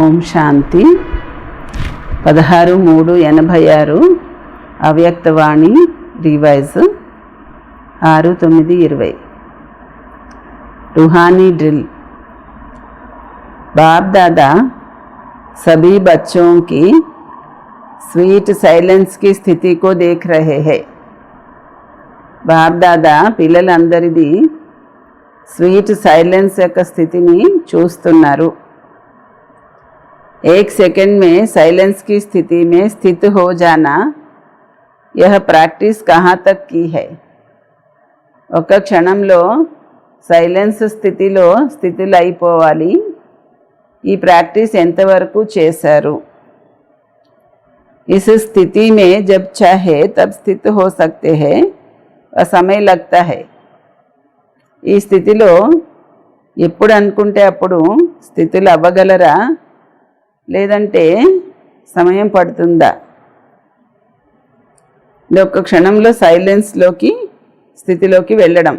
ఓం శాంతి 16/3/86 अव्यक्तवाणी revise 6/9/20 रूहानी drill. बाप दादा सभी बच्चों की स्वीट साइलेंस की स्थिति को देख रहे हैं। बाप दादा పిల్లలందరిది स्वीट साइलेंस యొక్క స్థితిని చూస్తున్నారు। एक सेकंड में साइलेंस की स्थिति में स्थित हो जाना, यह प्रैक्टिस कहाँ तक की है। ఒక క్షణంలో సైలెన్స్ స్థితిలో స్థితులు అయిపోవాలి। ఈ ప్రాక్టీస్ ఎంతవరకు చేశారు। इस स्थिति में जब चाहे तब स्थित हो सकते हैं और समय लगता है। ఈ స్థితిలో ఎప్పుడు అనుకుంటే అప్పుడు స్థితులు అవ్వగలరా, లేదంటే సమయం పడుతుందా। ఒక క్షణంలో సైలెన్స్లోకి స్థితిలోకి వెళ్ళడం,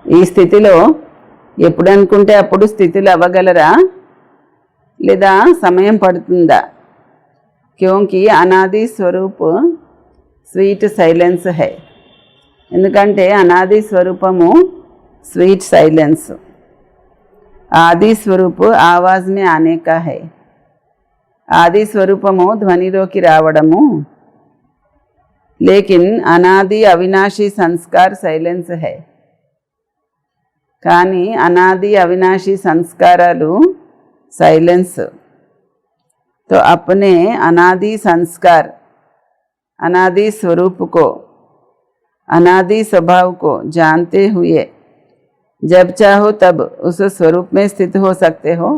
ఈ స్థితిలో ఎప్పుడు అనుకుంటే అప్పుడు స్థితులు అవ్వగలరా, లేదా సమయం పడుతుందా। క్యోంకి అనాది స్వరూప్ స్వీట్ సైలెన్స్ హై, ఎందుకంటే అనాది స్వరూపము స్వీట్ సైలెన్స్। ఆది స్వరూప్ ఆవాజ్ మే ఆనే కా హై, ఆది స్వరూపము ధ్వనిలోకి రావడము। లేకిన్ అనాది అవినాశీ సంస్కార్ సైలెన్స్ హై, కానీ అనాది అవినాశీ సంస్కారాలు సైలెన్స్। तो अपने अनादि संस्कार, अनादि स्वरूप को, अनादि स्वभाव को जानते हुए जब चाहो तब उस स्वरूप में स्थित हो सकते हो।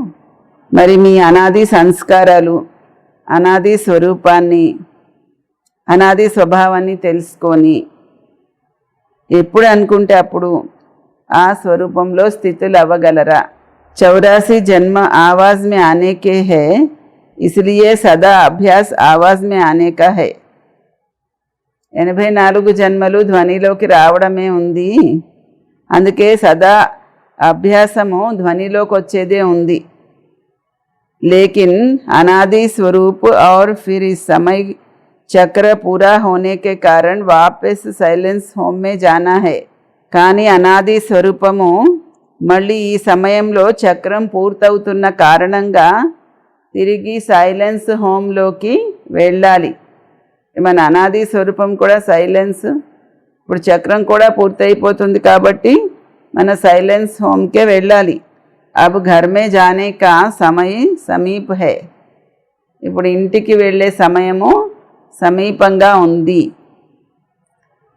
మరి మీ అనాది సంస్కారాలు, అనాది స్వరూపాన్ని, అనాది స్వభావాన్ని తెలుసుకొని ఎప్పుడు అనుకుంటే అప్పుడు ఆ స్వరూపంలో స్థితులు అవ్వగలరా। 84 जन्म आवाज में आने के है, इसलिए सदा अभ्यास आवाज में आने का है। 84 జన్మలు ధ్వనిలోకి రావడమే ఉంది, అందుకే సదా అభ్యాసము ధ్వనిలోకి వచ్చేదే ఉంది। लेकिन अनादि स्वरूप और फिर इस समय चक्र पूरा होने के कारण वापस సైలెన్స్ హోమ్ में जाना है। కానీ అనాది స్వరూపము మళ్ళీ ఈ సమయంలో చక్రం పూర్తవుతున్న కారణంగా తిరిగి సైలెన్స్ హోమ్లోకి వెళ్ళాలి। మన అనాది స్వరూపం కూడా సైలెన్స్, ఇప్పుడు చక్రం కూడా పూర్తయిపోతుంది కాబట్టి మన సైలెన్స్ హోమ్కే వెళ్ళాలి। अब घर में जाने का समय समीप है, ఇప్పుడు ఇంటికి వెళ్ళే సమయము సమీపంగా ఉంది।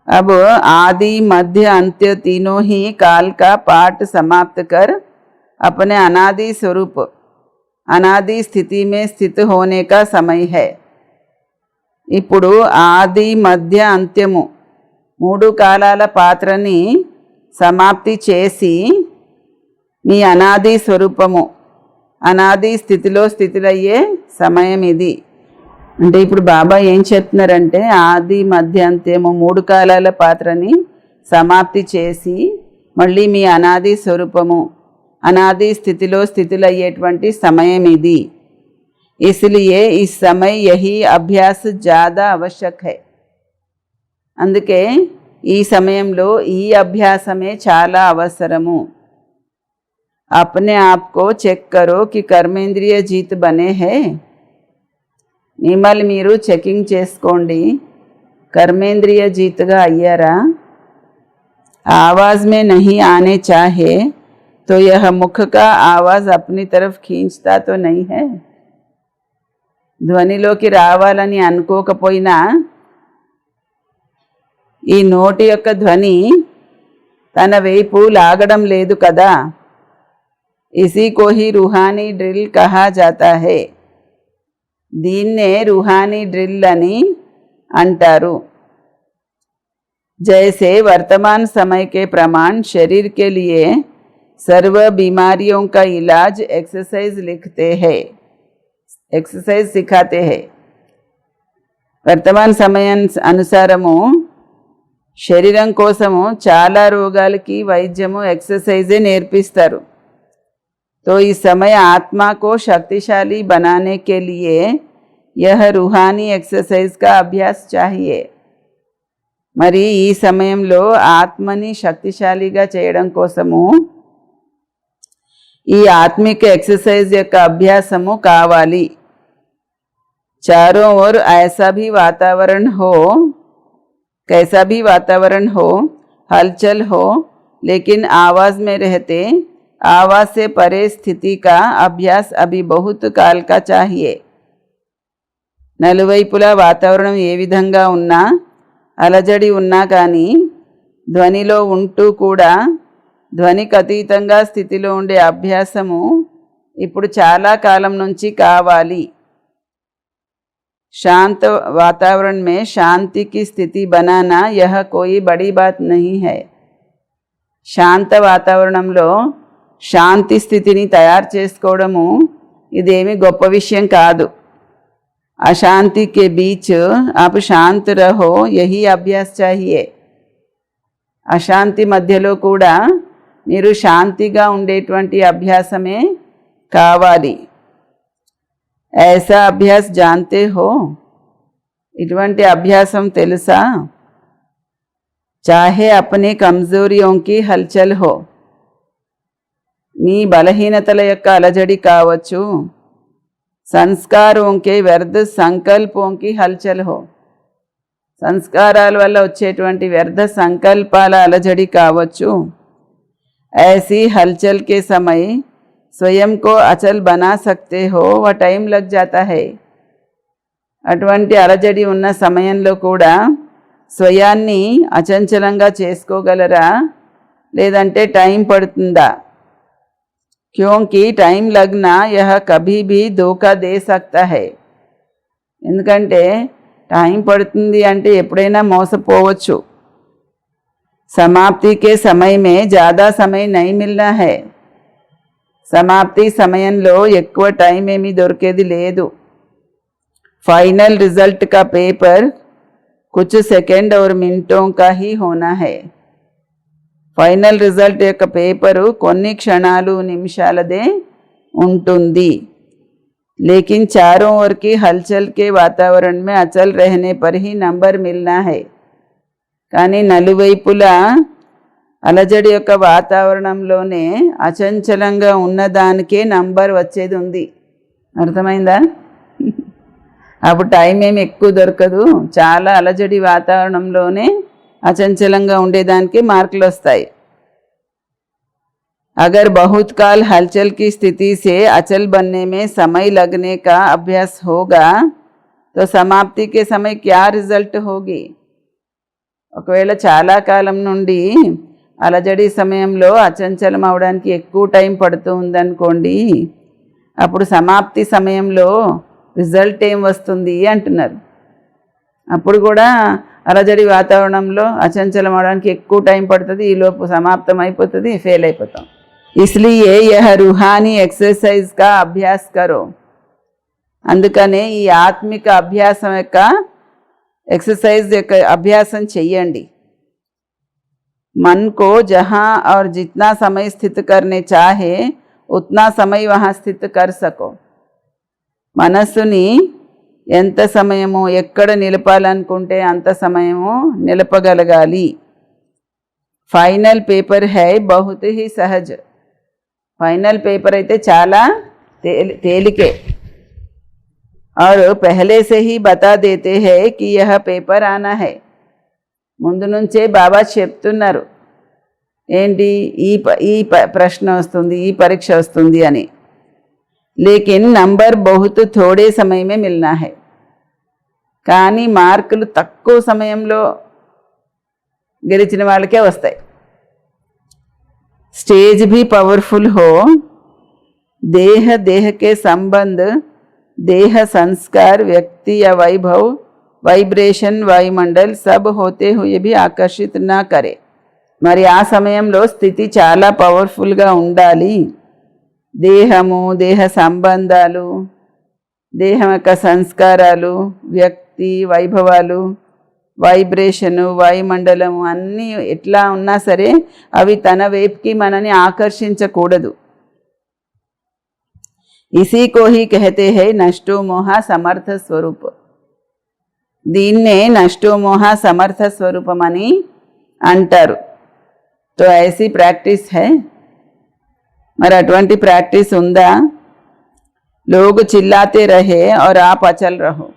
अब आदि मध्य अंत्य तीनों ही काल का पाठ समाप्त कर अपने अनादि स्वरूप, अनादि स्थिति में स्थित होने का समय है। ఇప్పుడు ఆది మధ్య అంత్యము 3 కాలాల పాత్రని సమాప్తి చేసి మీ అనాది స్వరూపము, అనాది స్థితిలో స్థితులయ్యే సమయం ఇది। అంటే ఇప్పుడు బాబా ఏం చెప్తున్నారంటే ఆది మధ్య అంత్యము 3 కాలాల పాత్రని సమాప్తి చేసి మళ్ళీ మీ అనాది స్వరూపము, అనాది స్థితిలో స్థితులయ్యేటువంటి సమయం ఇది। इसलिए इस समय यही अभ्यास ज़्यादा आवश्यक है, అందుకే ఈ సమయంలో ఈ అభ్యాసమే చాలా అవసరము। अपने आप को चेक करो कि कर्मेंद्रिय जीत बने हैं। మిమ్మల్ని మీరు చెకింగ్ చేసుకోండి, कर्मेंद्रिय जीतగా అయ్యారా। आवाज़ में नहीं आने चाहे तो यह मुख का आवाज़ अपनी तरफ खींचता तो नहीं है। ధ్వనిలోకి రావాలని అనుకోకపోయినా ఈ నోటి యొక్క ధ్వని తన వైపు లాగడం లేదు కదా। इसी को ही रूहानी ड्रिल कहा जाता है, దీన్నే रूहानी ड्रिल అని అంటారు। जैसे वर्तमान समय के प्रमाण शरीर के लिए सर्व बीमारियों का इलाज एक्सरसाइज लिखते हैं, एक्सरसाइज सिखाते हैं। వర్తమాన సమయం అనుసారము శరీరం కోసము చాలా రోగాలకి వైద్యము ఎక్సర్సైజే నేర్పిస్తారు। तो इस समय आत्मा को शक्तिशाली बनाने के लिए यह रूहानी एक्सरसाइज का अभ्यास चाहिए. మరి ఈ సమయంలో ఆత్మని శక్తిశాలిగా చేయడం కోసము ఈ ఆత్మిక ఎక్సర్సైజ్ యొక్క అభ్యాసము కావాలి. चारों ओर ऐसा भी वातावरण हो, कैसा भी वातावरण हो, हलचल हो, लेकिन आवाज में रहते आवाज से परे स्थिति का अभ्यास अभी बहुत काल का चाहिए. నలువైపులా వాతావరణం ఏ విధంగా ఉన్నా, అలజడి ఉన్నా కానీ ధ్వనిలో ఉంటూ కూడా ధ్వనికి అతీతంగా స్థితిలో ఉండే అభ్యాసము ఇప్పుడు చాలా కాలం నుంచి కావాలి. शांत वातावरण में शांति की स्थिति बनाना यह कोई बड़ी बात नहीं है. శాంత వాతావరణంలో శాంతి స్థితిని తయారు చేసుకోవడము ఇదేమి గొప్ప విషయం కాదు. अशांति के बीच आप शांत रहो, यही अभ्यास चाहिए. అశాంతి మధ్యలో కూడా మీరు శాంతిగా ఉండేటువంటి అభ్యాసమే కావాలి. ऐसा अभ्यास जानते हो, इటువంటి అభ్యాసం తెలుసా? चाहे अपने कमजोरियों की हलचल हो, మీ బలహీనతల యొక్క అలజడి కావచ్చు, సంస్కారోं के వ్యర్థ సంకల్పోं की हलचल हो, సంస్కారాల వల్ల వచ్చేటువంటి వ్యర్థ సంకల్పాల అలజడి కావచ్చు. ऐसी हलचल के समय स्वयं को अचल बना सकते हो, वह टाइम लग जाता है. అటువంటి అలజడి ఉన్న సమయంలో కూడా స్వయాన్ని అచంచలంగా చేసుకోగలరా, లేదంటే టైం పడుతుందా? क्योंकि टाइम लगना यह कभी भी धोखा दे सकता है. ఎందుకంటే టైం పడుతుంది అంటే ఎప్పుడైనా మోసపోవచ్చు. समाप्ति के समय में ज़्यादा समय नहीं मिलना है. సమాప్తి సమయంలో ఎక్కువ టైం ఏమీ దొరికేది లేదు. फाइनल रिजल्ट का पेपर कुछ सेकंड और मिनटों का ही होना है. ఫైనల్ రిజల్ట్ యొక్క పేపరు కొన్ని క్షణాలు నిమిషాలదే ఉంటుంది. लेकिन चारों ओर की हलचल के वातावरण में अचल रहने पर ही नंबर मिलना है. కానీ నలువైపులా అలజడి యొక్క వాతావరణంలోనే అచంచలంగా ఉన్నదానికే నంబర్ వచ్చేది ఉంది. అర్థమైందా? అప్పుడు టైం ఏమి ఎక్కువ దొరకదు. చాలా అలజడి వాతావరణంలోనే అచంచలంగా ఉండేదానికి మార్కులు వస్తాయి. अगर बहुत काल हलचल की स्थिति से अचल बनने में समय लगने का अभ्यास होगा तो समाप्ति के समय क्या रिजल्ट होगी? ఒకవేళ చాలా కాలం నుండి అలజడి సమయంలో అచంచలం అవడానికి ఎక్కువ టైం పడుతూ ఉందనుకోండి, అప్పుడు సమాప్తి సమయంలో రిజల్ట్ ఏం వస్తుంది అంటున్నారు. అప్పుడు కూడా అలజడి వాతావరణంలో అచంచలం అవడానికి ఎక్కువ టైం పడుతుంది, ఈలోపు సమాప్తం అయిపోతుంది, ఫెయిల్ అయిపోతాం. इसलिए यह रूहानी एक्सरसाइज का अभ्यास करो. అందుకనే ఈ ఆత్మిక అభ్యాసం యొక్క एक्सरसाइज యొక్క అభ్యాసం చెయ్యండి. मन को जहाँ और जितना समय स्थित करने चाहे उतना समय वहाँ स्थित कर सको. మనస్సుని ఎంత సమయమో ఎక్కడ నిలపాలనుకుంటే అంత సమయమో నిలపగలగాలి. ఫైనల్ పేపర్ है बहुत ही सहज. फाइनल पेपर అయితే చాలా తేలికే. और पहले से ही बता देते हैं कि यह पेपर आना है. ముందు నుంచే బాబా చెప్తున్నారు ఏంటి ఈ ప్రశ్న వస్తుంది, ఈ పరీక్ష వస్తుంది అని. लेकिन नंबर बहुत थोड़े समय में मिलना है. కానీ మార్కులు తక్కువ సమయంలో గెలిచిన వాళ్ళకే వస్తాయి. स्टेज भी पावरफुल हो, देह देह के संबंध, देह संस्कार, व्यक्ति या वैभव, वाइब्रेशन, वायुमंडल सब होते हुए भी आकर्षित ना करे. మరి ఆ సమయంలో స్థితి చాలా పవర్ఫుల్గా ఉండాలి. దేహము, దేహ సంబంధాలు, దేహం యొక్క సంస్కారాలు, వ్యక్తి, వైభవాలు, వైబ్రేషను, వాయుమండలము అన్నీ ఎట్లా ఉన్నా సరే అవి తన వైపుకి మనని ఆకర్షించకూడదు. इसी को ही कहते हैं नष्टो मोह समर्थ स्वरूप. దీన్నే నష్టో మోహ సమర్థ స్వరూపమని అంటారు. तो ऐसी प्रैक्टिस है. మరి అటువంటి ప్రాక్టీస్ ఉందా? लोग चिल्लाते रहे और आप अचल रहो.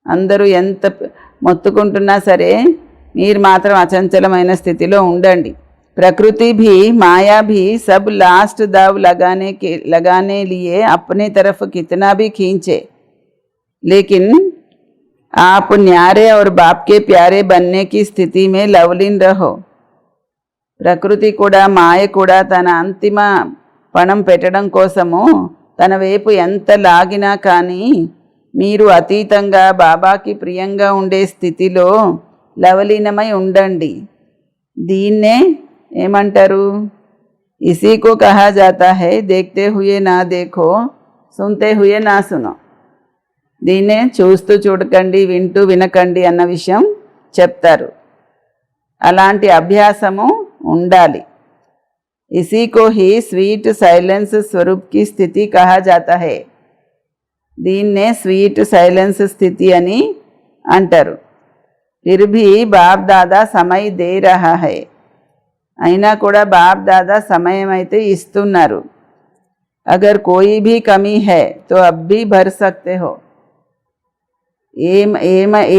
అందరూ ఎంత మొత్తుకుంటున్నా సరే మీరు మాత్రం అచంచలమైన స్థితిలో ఉండండి. प्रकृति भी माया भी सब लास्ट दाव लगाने लिए अपने तरफ कितना भी खींचे, लेकिन आप न्यारे और बाप के प्यारे बनने की स्थिति में लवलीन रहो. ప్రకృతి కూడా మాయ కూడా తన అంతిమ పణం పెట్టడం కోసము తన వైపు ఎంత లాగినా కానీ మీరు అతీతంగా బాబాకి ప్రియంగా ఉండే స్థితిలో లవలీనమై ఉండండి. దీన్నే ఏమంటారు? इसी को कहा जाता है देखते हुए ना देखो, सुनते हुए ना सुनो. దీన్నే చూస్తూ చూడకండి, వింటూ వినకండి అన్న విషయం చెప్తారు. అలాంటి అభ్యాసము ఉండాలి. इसी को ही स्वीट साइलेंस स्वरूप की स्थिति कहा जाता है. దీన్నే స్వీట్ సైలెన్స్ స్థితి అని అంటారు. फिर भी बाप दादा समय दे रहा है. అయినా కూడా బాప్ దాదా సమయం అయితే ఇస్తున్నారు. అగర్ కోయి భీ కమీ హై తో అబ్ భీ భర్ సక్తే హో.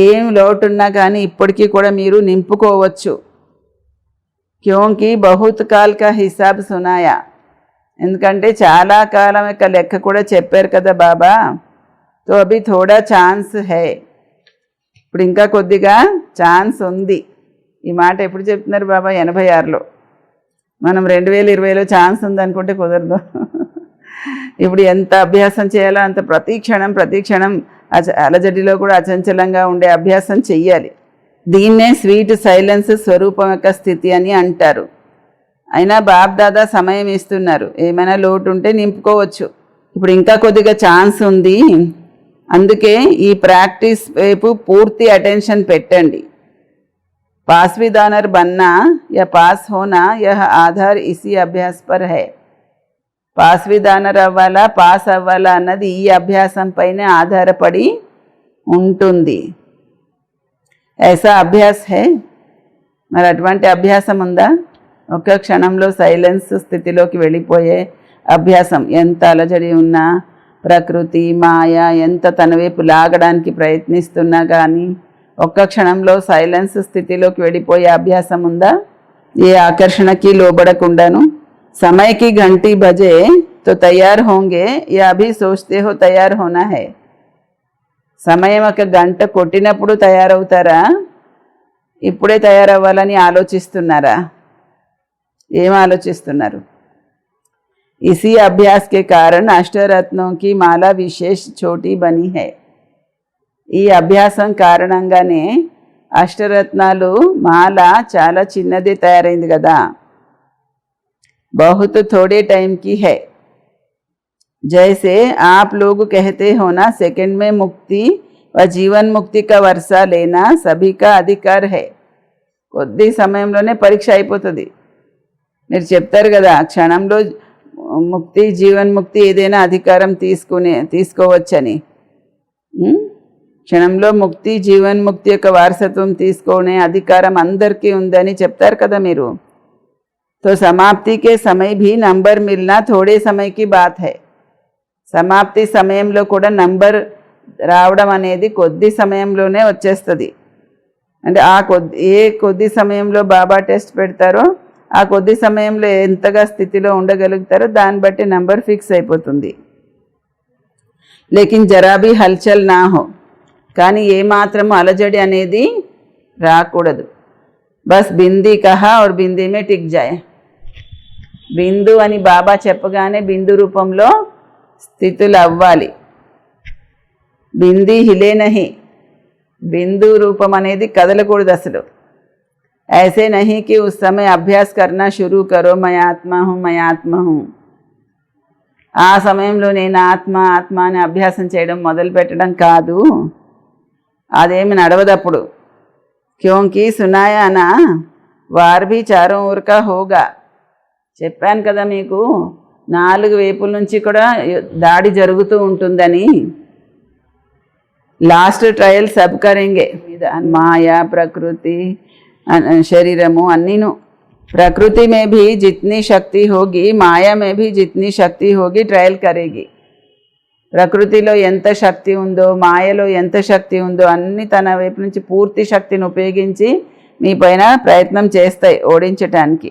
ఏం లోటున్నా కానీ ఇప్పటికీ కూడా మీరు నింపుకోవచ్చు. క్యోంకి బహుత్ కాల్ కా హిసాబ్ సునాయా. ఎందుకంటే చాలా కాలం యొక్క లెక్క కూడా చెప్పారు కదా బాబా. తో అభి థోడా ఛాన్స్ హై. ఇప్పుడు ఇంకా కొద్దిగా ఛాన్స్ ఉంది. ఈ మాట ఎప్పుడు చెప్తున్నారు బాబా? 86లో. మనం 2020లో ఛాన్స్ ఉందనుకుంటే కుదరదు. ఇప్పుడు ఎంత అభ్యాసం చేయాలో అంత ప్రతి క్షణం అలజడిలో కూడా అచంచలంగా ఉండే అభ్యాసం చెయ్యాలి. దీన్నే స్వీట్ సైలెన్స్ స్వరూపం యొక్క స్థితి అని అంటారు. అయినా బాప్ దాదా సమయం ఇస్తున్నారు. ఏమైనా లోటు ఉంటే నింపుకోవచ్చు. ఇప్పుడు ఇంకా కొద్దిగా ఛాన్స్ ఉంది. అందుకే ఈ ప్రాక్టీస్ వైపు పూర్తి అటెన్షన్ పెట్టండి. पासवीदानर बनना या पास होना यह आधार इसी अभ्यास पर है. పాస్విదానర్ అవ్వాలా పాస్ అవ్వాలా అన్నది ఈ అభ్యాసం పైన ఆధారపడి ఉంటుంది. ऐसा అభ్యాస్ హై. మరి అటువంటి అభ్యాసం ఉందా? ఒక్క క్షణంలో సైలెన్స్ స్థితిలోకి వెళ్ళిపోయే అభ్యాసం. ఎంత అలజడి ఉన్నా, ప్రకృతి మాయ ఎంత తన వైపు లాగడానికి ప్రయత్నిస్తున్నా కానీ ఒక్క క్షణంలో సైలెన్స్ స్థితిలోకి వెళ్ళిపోయే అభ్యాసం ఉందా? ఏ ఆకర్షణకి లోబడకుండాను. సమయకి घंटी बजे तो तैयार होंगे या अभी सोचते हो तैयार होना है. సమయం ఒక గంట కొట్టినప్పుడు తయారవుతారా? ఇప్పుడే తయారవ్వాలని ఆలోచిస్తున్నారా? ఏం ఆలోచిస్తున్నారు? इसी अभ्यास के कारण अष्टरत्नों की माला विशेष छोटी बनी है. ఈ అభ్యాసం కారణంగానే అష్టరత్నాలు మాల చాలా చిన్నది తయారైంది కదా. बहुत थोड़े टाइम की है. जैसे आप लोग कहते हो ना, सेकंड में मुक्ति व जीवन मुक्ति का वर्षा लेना सभी का अधिकार है. కొద్ది సమయంలోనే పరీక్ష అయిపోతుంది. మీరు చెప్తారు కదా, క్షణంలో ముక్తి జీవన్ముక్తి ఏదైనా అధికారం తీసుకోవచ్చని. క్షణంలో ముక్తి జీవన్ముక్తి యొక్క వారసత్వం తీసుకునే అధికారం అందరికీ ఉందని చెప్తారు కదా మీరు. तो समाप्ति के समय भी नंबर मिलना थोड़े समय की बात है. సమాప్తి సమయంలో కూడా నంబర్ రావడం అనేది కొద్ది సమయంలోనే వచ్చేస్తుంది. అంటే కొద్ది సమయంలో బాబా టెస్ట్ పెడతారో ఆ కొద్ది సమయంలో ఎంతగా స్థితిలో ఉండగలుగుతారో దాన్ని బట్టి నంబర్ ఫిక్స్ అయిపోతుంది. లేకిన్ జరా భీ హల్చల్ నా హో. కానీ ఏమాత్రము అలజడి అనేది రాకూడదు. బస్ బిందీ కహా और బిందీ మే టిక్ జాయే. బిందు అని బాబా చెప్పగానే బిందు రూపంలో స్థితులు అవ్వాలి. బిందీ हिले नहीं. బిందు రూపం అనేది కదలకూడదు అసలు. ऐसे नहीं कि उस समय अभ्यास करना शुरू करो, मैं आत्मा हूँ. ఆ సమయంలో నేను ఆత్మ అని అభ్యాసం చేయడం మొదలు పెట్టడం కాదు. అదేమి నడవదప్పుడు. క్యోంకి సునాయా నా వార్ భీ చారోं ओर का होगा. చెప్పాను కదా మీకు, నాలుగు వైపుల నుంచి కూడా దాడి జరుగుతూ ఉంటుందని లాస్ట్ ట్రయల్ సబ్ కరెంగే మాయా ప్రకృతి శరీరము అన్నీను प्रकृति में भी जितनी शक्ति होगी माया में भी जितनी शक्ति होगी ट्रायल करेगी ప్రకృతిలో ఎంత శక్తి ఉందో మాయలో ఎంత శక్తి ఉందో అన్ని తన వైపు నుంచి పూర్తి శక్తిని ఉపయోగించి మీ పైన ప్రయత్నం చేస్తాయి ఓడించటానికి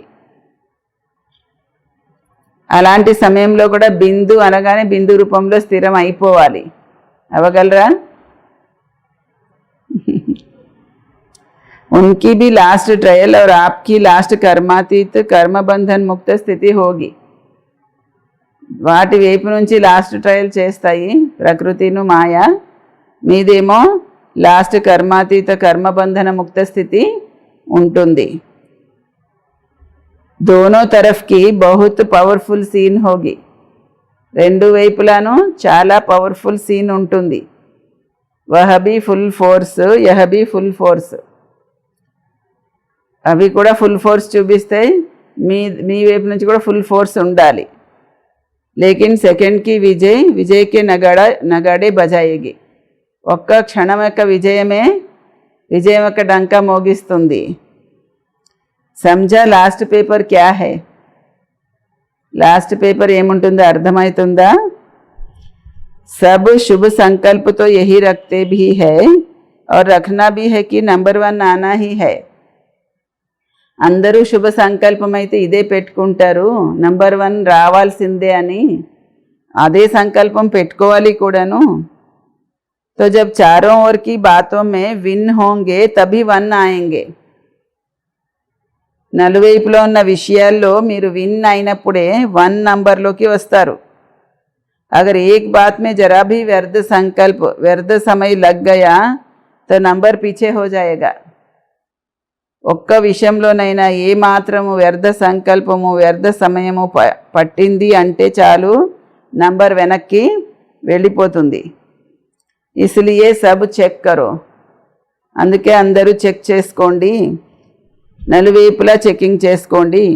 అలాంటి సమయంలో కూడా బిందు అనగానే బిందు రూపంలో స్థిరం అయిపోవాలి అవగలరా उनकी भी लास्ट ट्रायल और आपकी लास्ट कर्मातीत कर्म बंधन मुक्त स्थिति होगी వాటి వైపు నుంచి లాస్ట్ ట్రయల్ చేస్తాయి ప్రకృతిను మాయా మీదేమో లాస్ట్ కర్మాతీత కర్మబంధన ముక్త స్థితి ఉంటుంది दोनों तरफ की बहुत పవర్ఫుల్ సీన్ होगी రెండు వైపులాను చాలా పవర్ఫుల్ సీన్ ఉంటుంది वह भी फुल फोर्स यह भी फुल फोर्स అవి కూడా ఫుల్ ఫోర్స్ చూపిస్తాయి మీ వైపు నుంచి కూడా ఫుల్ ఫోర్స్ ఉండాలి లేకిన్ సెకండ్ కి విజయ్ కే నగాడే బజాయేగి ఒక్క క్షణం యొక్క విజయం యొక్క డంకా మోగిస్తుంది సమझा లాస్ట్ పేపర్ క్యా హై లాస్ట్ పేపర్ ఏముంటుందో అర్థమవుతుందా सब शुभ संकल्प तो यही रखते भी है और रखना भी है कि नंबर 1 आना ही है అందరూ శుభ సంకల్పం అయితే ఇదే పెట్టుకుంటారు నంబర్ 1 రావాల్సిందే అని అదే సంకల్పం పెట్టుకోవాలి కూడాను तो जब चारों ओर की बातों में विन होंगे तभी 1 आएंगे నలువైపులో ఉన్న విషయాల్లో మీరు విన్ అయినప్పుడే 1 నంబర్లోకి వస్తారు अगर एक बात में जरा भी व्यर्थ समय लग गया तो नंबर पीछे हो जाएगा ఒక్క విషయంలోనైనా ఏ మాత్రము వ్యర్థ సంకల్పము వ్యర్థ సమయము పట్టింది అంటే చాలు నంబర్ వెనక్కి వెళ్ళిపోతుంది ఇస్లియే సబ్ చెక్ కరో అందుకే అందరూ చెక్ చేసుకోండి నలువైపులా చెకింగ్ చేసుకోండి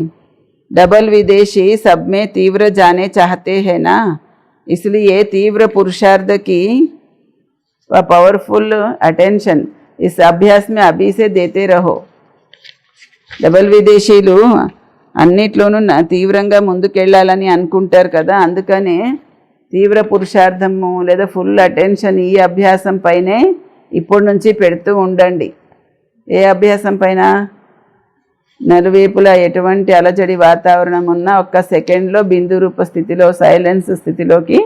डबल विदेशी सब में तीव्र जाने चाहते हैं ना इसलिए तीव्र पुरुषार्थ की व पावरफुल अटेंशन इस अभ्यास में अभी से देते रहो డబల్ విదేశీలు అన్నిట్లోనూ తీవ్రంగా ముందుకెళ్ళాలని అనుకుంటారు కదా అందుకనే తీవ్ర పురుషార్థము లేదా ఫుల్ అటెన్షన్ ఈ అభ్యాసం పైనే ఇప్పటి నుంచి పెడుతూ ఉండండి ఏ అభ్యాసం పైన నలువైపులా ఎటువంటి అలజడి వాతావరణం ఉన్నా ఒక్క సెకండ్లో బిందు రూప స్థితిలో సైలెన్స్ స్థితిలోకి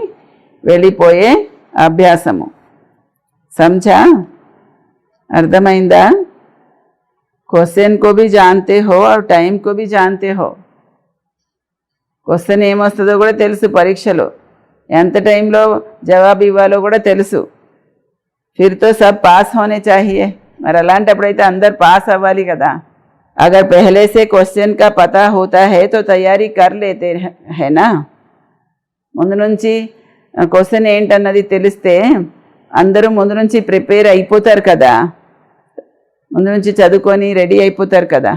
వెళ్ళిపోయే అభ్యాసము समझा అర్థమైందా क्वेश्चन को भी जानते हो और टाइम को भी जानते हो క్వశ్చన్ ఏమొస్తుందో కూడా తెలుసు పరీక్షలో ఎంత టైంలో జవాబు ఇవ్వాలో కూడా తెలుసు फिर तो सब पास होने चाहिए మరి అలాంటప్పుడైతే అందరు పాస్ అవ్వాలి కదా अगर पहले से क्वेश्चन का पता होता है तो तैयारी कर लेते है ना ముందు నుంచి క్వశ్చన్ ఏంటన్నది తెలిస్తే అందరూ ముందు నుంచి ప్రిపేర్ అయిపోతారు కదా ముందు నుంచి చదువుకొని రెడీ అయిపోతారు కదా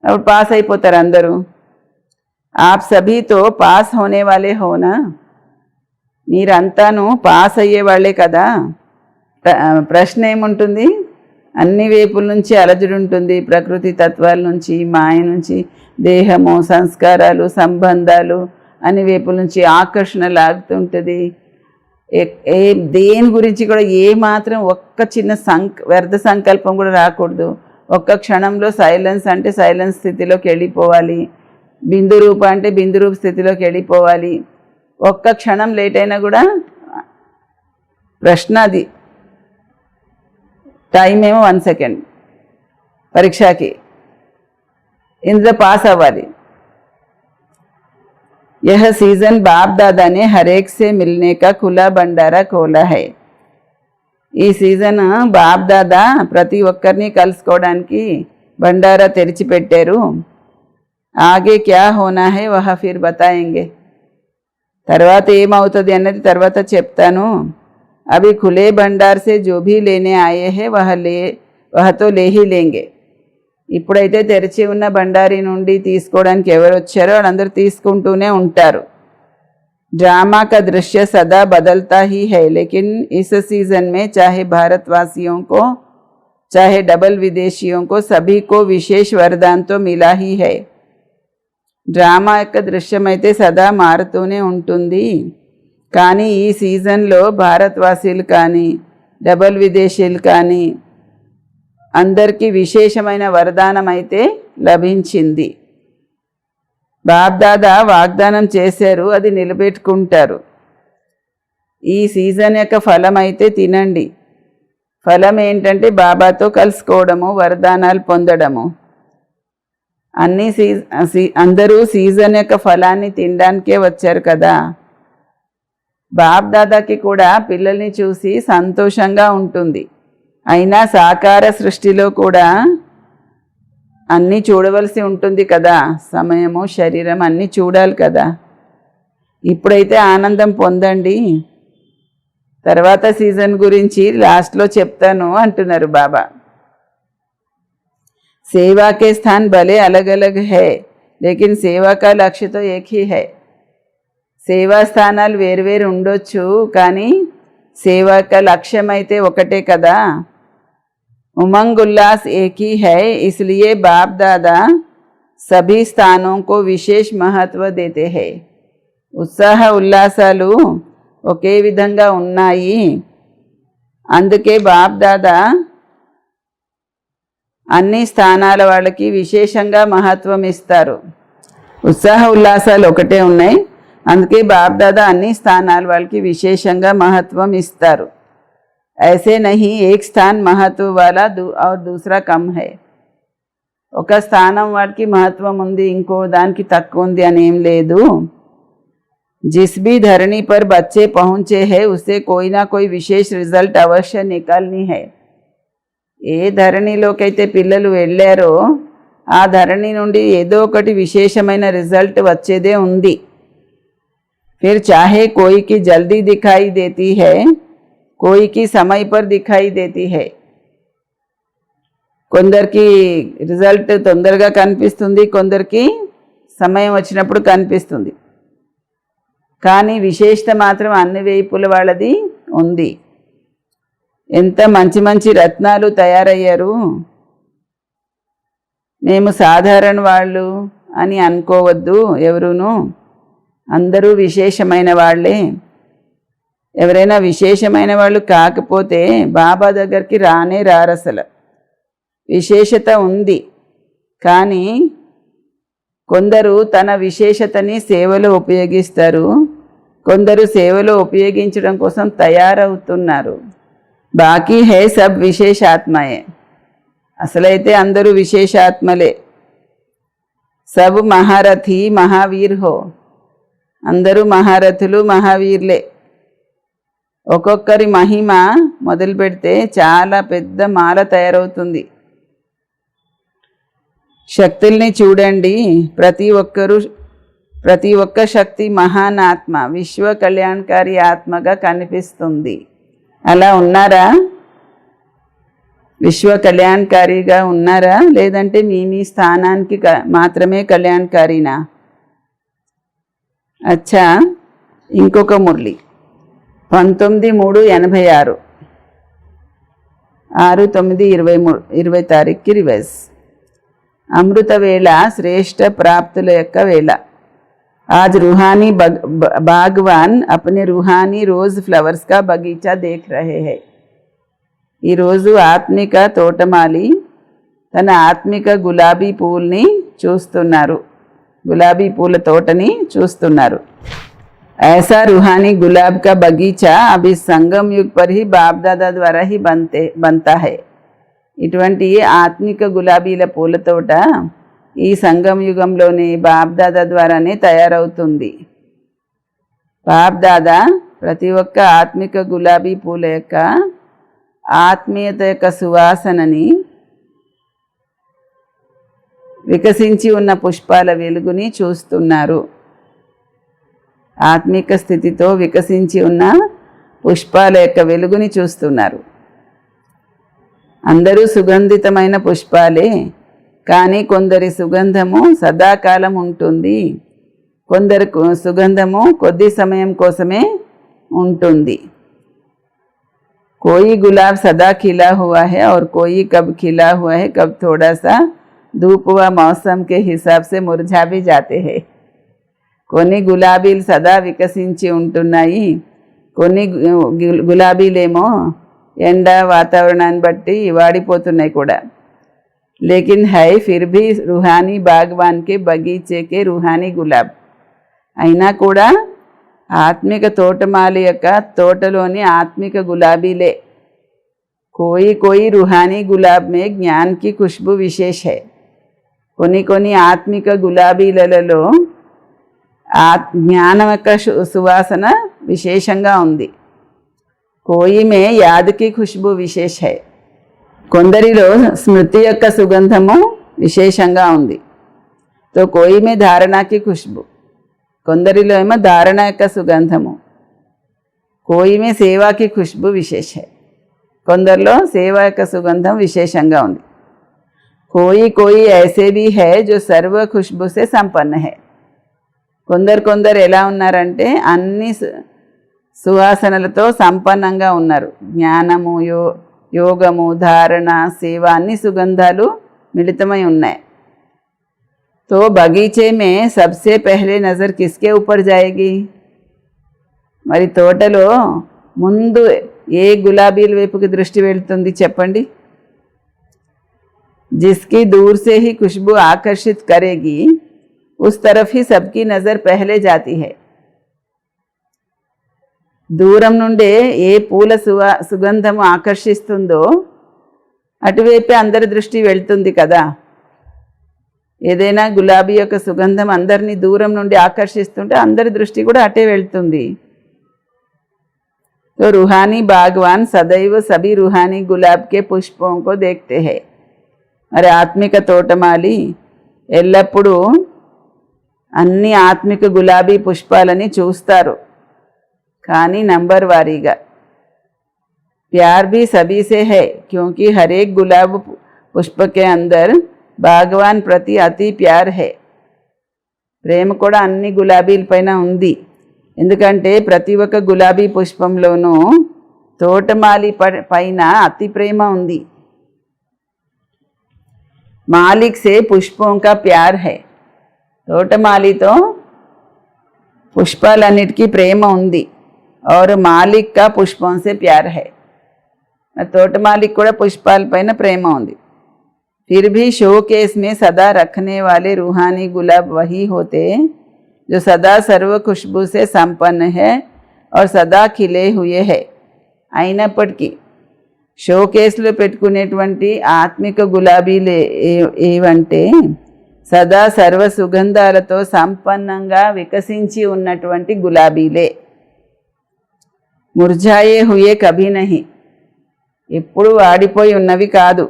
అప్పుడు పాస్ అయిపోతారు అందరూ आप सभी तो पास होने वाले हो ना మీరంతాను పాస్ అయ్యే వాళ్ళే కదా ప్రశ్న ఏముంటుంది అన్ని వైపుల నుంచి అలజడి ఉంటుంది ప్రకృతి తత్వాల నుంచి మాయ నుంచి దేహము సంస్కారాలు సంబంధాలు అన్ని వైపుల నుంచి ఆకర్షణ లాగుతుంటుంది దేని గురించి కూడా ఏ మాత్రం ఒక్క చిన్న వ్యర్థ సంకల్పం కూడా రాకూడదు ఒక్క క్షణంలో సైలెన్స్ అంటే సైలెన్స్ స్థితిలోకి వెళ్ళిపోవాలి బిందు రూప అంటే బిందు రూప స్థితిలోకి వెళ్ళిపోవాలి ఒక్క క్షణం లేట్ అయినా కూడా ప్రశ్న అది టైం ఏమో 1 సెకండ్ పరీక్షకి ఇందులో పాస్ అవ్వాలి यह सीजन बाप दादा ने हर एक से मिलने का खुला भंडारा खोला है ఈ సీజన్ బాప్ దాదా ప్రతి ఒక్కరిని కలుసుకోవడానికి బండారా తెరిచిపెట్టారు ఆగే క్యా హోనా హై వహ ఫిర్ బతాయేంగే తర్వాత ఏమవుతుంది అన్నది తర్వాత చెప్తాను అవి ఖులే భండార్ సే జో భీ లేనే ఆయే హై వహ తో లే హీ లేంగే ఇప్పుడైతే తెరిచి ఉన్న బండారి నుండి తీసుకోవడానికి ఎవరు వచ్చారో వాళ్ళందరూ తీసుకుంటూనే ఉంటారు ड्रामा का दृश्य सदा बदलता ही है, लेकिन इस सीजन में चाहे भारतवासियों को चाहे डबल विदेशियों को सभी को विशेष वरदान तो मिला ही है. డ్రామా యొక్క దృశ్యం అయితే సదా మారుతూనే ఉంటుంది. కానీ ఈ సీజన్లో భారతవాసీలు కానీ డబల్ విదేశీయులు కానీ అందరికీ విశేషమైన వరదానం అయితే లభించింది. బాబ్దాదా వాగ్దానం చేశారు, అది నిలబెట్టుకుంటారు. ఈ సీజన్ యొక్క ఫలం అయితే తినండి. ఫలం ఏంటంటే బాబాతో కలుసుకోవడము, వరదానాలు పొందడము. అందరూ సీజన్ యొక్క ఫలాన్ని తినడానికే వచ్చారు కదా. బాబ్దాదాకి కూడా పిల్లల్ని చూసి సంతోషంగా ఉంటుంది. అయినా సాకార సృష్టిలో కూడా అన్నీ చూడవలసి ఉంటుంది కదా. సమయము, శరీరం అన్నీ చూడాలి కదా. ఇప్పుడైతే ఆనందం పొందండి, తర్వాత సీజన్ గురించి లాస్ట్లో చెప్తాను అంటున్నారు బాబా. सेवा के स्थान भले अलग अलग है, लेकिन सेवा का लक्ष्य तो एक ही है. సేవా స్థానాలు వేరువేరు ఉండొచ్చు, కానీ సేవ యొక్క లక్ష్యం అయితే ఒకటే కదా. उमंग उल्लास एक ही है, इसलिए बाप दादा सभी स्थानों को विशेष महत्व देते हैं. ఉత్సాహ ఉల్లాసాలు ఒకే విధంగా ఉన్నాయి, అందుకే బాప్ దాదా అన్ని స్థానాల వాళ్ళకి విశేషంగా మహత్వం ఇస్తారు. ఉత్సాహ ఉల్లాసాలు ఒకటే ఉన్నాయి, అందుకే బాప్ దాదా అన్ని స్థానాల వాళ్ళకి విశేషంగా మహత్వం ఇస్తారు. ऐसे नहीं एक स्थान महत्व वाला और दूसरा कम है. ఒక స్థానం వాడికి మహత్వం ఉంది, ఇంకో దానికి తక్కువ ఉంది అని ఏం లేదు. जिस भी धरनी पर बच्चे पहुँचे हैं उसे कोई ना कोई विशेष रिजल्ट अवश्य निकालनी है. ఏ ధరణిలోకైతే పిల్లలు వెళ్ళారో ఆ ధరణి నుండి ఏదో ఒకటి విశేషమైన రిజల్ట్ వచ్చేదే ఉంది. फिर चाहे कोई की जल्दी दिखाई देती है, कोई की समय पर दिखाई देती है. కొందరికి రిజల్ట్ తొందరగా కనిపిస్తుంది, కొందరికి సమయం వచ్చినప్పుడు కనిపిస్తుంది. కానీ విశేషత మాత్రం అన్ని వైపుల వాళ్ళది ఉంది. ఎంత మంచి మంచి రత్నాలు తయారయ్యారు. మేము సాధారణ వాళ్ళు అని అనుకోవద్దు ఎవరును, అందరూ విశేషమైన వాళ్ళే. ఎవరైనా విశేషమైన వాళ్ళు కాకపోతే బాబా దగ్గరికి రానే రారు. అసలు విశేషత ఉంది, కానీ కొందరు తన విశేషతని సేవలో ఉపయోగిస్తారు, కొందరు సేవలో ఉపయోగించడం కోసం తయారవుతున్నారు. బాకీ హై సబ్ విశేషాత్మయే. అసలైతే అందరూ విశేషాత్మలే. సబ్ మహారథి మహావీర్ హో. అందరూ మహారథులు, మహావీర్లే. ఒక్కొక్కరి మహిమ మొదలు పెడితే చాలా పెద్ద మాల తయారవుతుంది. శక్తుల్ని చూడండి, ప్రతి ఒక్క శక్తి మహాన్ ఆత్మ, విశ్వ కళ్యాణకారి ఆత్మగా కనిపిస్తుంది. అలా ఉన్నారా? విశ్వ కళ్యాణకారిగా ఉన్నారా, లేదంటే మీ స్థానానికి మాత్రమే కళ్యాణకారినా? అచ్చా, ఇంకొక మురళి 19/3/86 6/9/20 తారీఖుకి రివర్స్. అమృత వేళ శ్రేష్ఠ ప్రాప్తుల యొక్క వేళ. आज रूहानी बागवान अपने रूहानी रोज फ्लवर्स का बगीचा देख रहे हैं. ఈ రోజు ఆత్మిక తోటమాలి తన ఆత్మిక గులాబీ పూల్ని చూస్తున్నారు, గులాబీ పూల తోటని చూస్తున్నారు. ऐसा रूहानी गुलाब का बगीचा अभी संगम युग पर ही बाप दादा द्वारा ही बनता है. ఇటువంటి ఆత్మిక గులాబీల పూల తోట ఈ సంగం యుగంలోనే బాబ్దాదా ద్వారానే తయారవుతుంది. బాబ్దాదా ప్రతి ఒక్క ఆత్మిక గులాబీ పూల యొక్క ఆత్మీయత యొక్క సువాసనని, వికసించి ఉన్న పుష్పాల వెలుగుని చూస్తున్నారు. ఆత్మిక స్థితితో వికసించి ఉన్న పుష్పాల యొక్క వెలుగుని చూస్తున్నారు. అందరూ సుగంధితమైన పుష్పాలే, కానీ కొందరి సుగంధము సదాకాలం ఉంటుంది, కొందరికి సుగంధము కొద్ది సమయం కోసమే ఉంటుంది. कोई गुलाब सदा खिला हुआ है और कोई कब खिला हुआ है, कब थोड़ा सा धूप व मौसम के हिसाब से मुरझा भी जाते हैं. కొన్ని గులాబీలు సదా వికసించి ఉంటున్నాయి, కొన్ని గులాబీలేమో ఎండ వాతావరణాన్ని బట్టి వాడిపోతున్నాయి కూడా. लेकिन है फिर भी रूहानी बागवान के बगीचे के रूहानी गुलाब. అయినా కూడా ఆత్మిక తోటమాలి యొక్క తోటలోని ఆత్మిక గులాబీలే. कोई कोई रूहानी गुलाब में ज्ञान की खुशबू विशेष है. కొన్ని కొన్ని ఆత్మిక గులాబీలలో జ్ఞానం యొక్క సువాసన విశేషంగా ఉంది. కోయి మే యాద్ కి ఖుష్బూ విశేష హై. కొందరిలో స్మృతి యొక్క సుగంధము విశేషంగా ఉంది. తో కోయి మే ధారణకి ఖుష్బూ, కొందరిలో ఏమో ధారణ యొక్క సుగంధము. కోయి మే సేవాకి ఖుష్బూ విశేష హై, కొందరిలో సేవ యొక్క సుగంధం విశేషంగా ఉంది. కోయి కోయి ఐసే భీ హై జో సర్వ ఖుష్బూ సే సంపన్న హై. కొందరు ఎలా ఉన్నారంటే అన్ని సువాసనలతో సంపన్నంగా ఉన్నారు. జ్ఞానము, యోగము, ధారణ, సేవ అన్ని సుగంధాలు మిళితమై ఉన్నాయి. तो बगीचे में सबसे पहले नज़र किसके ऊपर जाएगी? మరి తోటలో ముందు ఏ గులాబీల వైపుకి దృష్టి వెళ్తుంది చెప్పండి? जिसकी दूर से ही खुशबू आकर्षित करेगी उस तरफ ही सबकी नज़र पहले जाती है. దూరం నుండే ఏ పూల సుగంధము ఆకర్షిస్తుందో అటువైపే అందరి దృష్టి వెళ్తుంది కదా. ఏదైనా గులాబీ యొక్క సుగంధం అందరినీ దూరం నుండి ఆకర్షిస్తుంటే అందరి దృష్టి కూడా అటే వెళ్తుంది. तो रूहानी बागवान सदैव सभी रूहानी गुलाब के पुष्पों को देखते हैं. మరి ఆత్మిక తోటమాలి ఎల్లప్పుడూ అన్ని ఆత్మిక గులాబీ పుష్పాలని చూస్తారు, కానీ నంబర్ వారీగా. प्यार भी सभी से है क्योंकि हर एक गुलाब पुष्प के अंदर భగవాన్ ప్రతి అతి ప్యార్ హే. ప్రేమ కూడా అన్ని గులాబీల పైన ఉంది, ఎందుకంటే ప్రతి ఒక్క గులాబీ పుష్పంలోనూ తోటమాలి పైన అతి ప్రేమ ఉంది. మాలిక్ సే పుష్పం కా ప్యార్ హై. తోటమాలితో పుష్పాలన్నిటికీ ప్రేమ ఉంది. और మాలిక్ కా పుష్పం సే ప్యార్ హై. తోటమాలికి కూడా పుష్పాలపైన ప్రేమ ఉంది. फिर भी शोकेस में सदा रखने वाले रूहानी गुलाब वही होते जो सदा सर्व खुशबू से संपन्न है और सदा खिले हुए है. అయినప్పటికీ షోకేస్లో పెట్టుకునేటువంటి ఆత్మిక గులాబీలు ఏవంటే సదా సర్వ సుగంధాలతో సంపన్నంగా వికసించి ఉన్నటువంటి గులాబీలే. ముర్జాయే హుయే కభీ నహీ, ఎప్పుడు వాడిపోయి ఉన్నవి కాదు.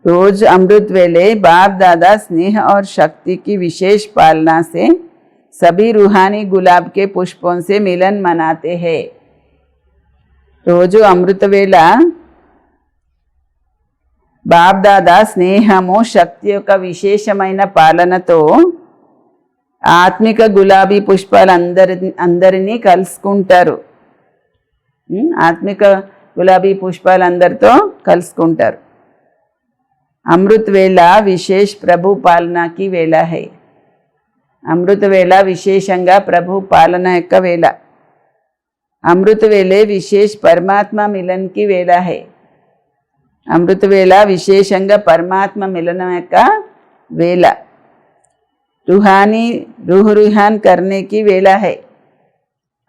रोज अमृत वेले बाप दादा स्नेह और शक्ति की विशेष पालना से सभी रूहानी गुलाब के पुष्पों से मिलन मनाते हैं. రోజు అమృత వేళ బాప్ దాదా స్నేహము, శక్తి యొక్క విశేషమైన పాలనతో ఆత్మిక గులాబీ పుష్పాలు అందరినీ కలుసుకుంటారు. ఆత్మిక గులాబీ పుష్పాలందరితో కలుసుకుంటారు. अमृत वेला विशेष प्रभु पालना की वेला है. अमृत वेला विशेषंगा प्रभु पालना యొక్క వేళ. अमृत वेले विशेष परमात्मा मिलन की वेला है. अमृत वेला विशेषंगा परमात्मा मिलन యొక్క వేళ. रूहानी रूहान करने की వేళ है.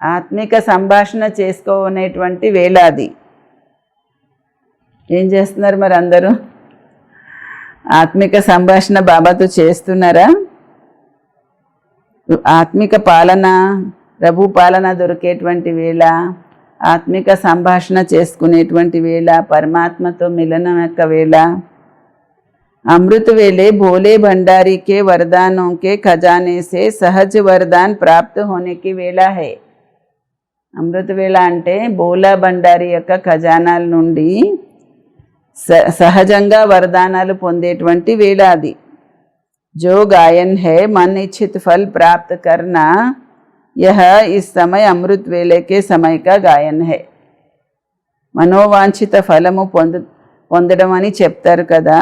ఆత్మిక సంభాషణ చేసుకోనేటువంటి వేళ అది. ఏం చేస్తున్నారు మరి అందరూ? ఆత్మిక సంభాషణ బాబాతో చేస్తున్నారా? ఆత్మిక పాలన, ప్రభు పాలన దొరికేటువంటి వేళ, ఆత్మిక సంభాషణ చేసుకునేటువంటి వేళ, పరమాత్మతో మిలనం యొక్క వేళ. अमृत वेले भोले भंडारी के वरदानों के खजाने से सहज वरदान प्राप्त होने की वेला है. అమృత వేళ అంటే బోలా బండారి యొక్క ఖజానాల నుండి సహజంగా వరదానాలు పొందేటువంటి వేళ అది. जो गायन है मन इच्छित फल प्राप्त करना, यह इस समय अमृत वेले के समय का गायन है. మనోవాంఛిత ఫలము పొందడం అని చెప్తారు కదా,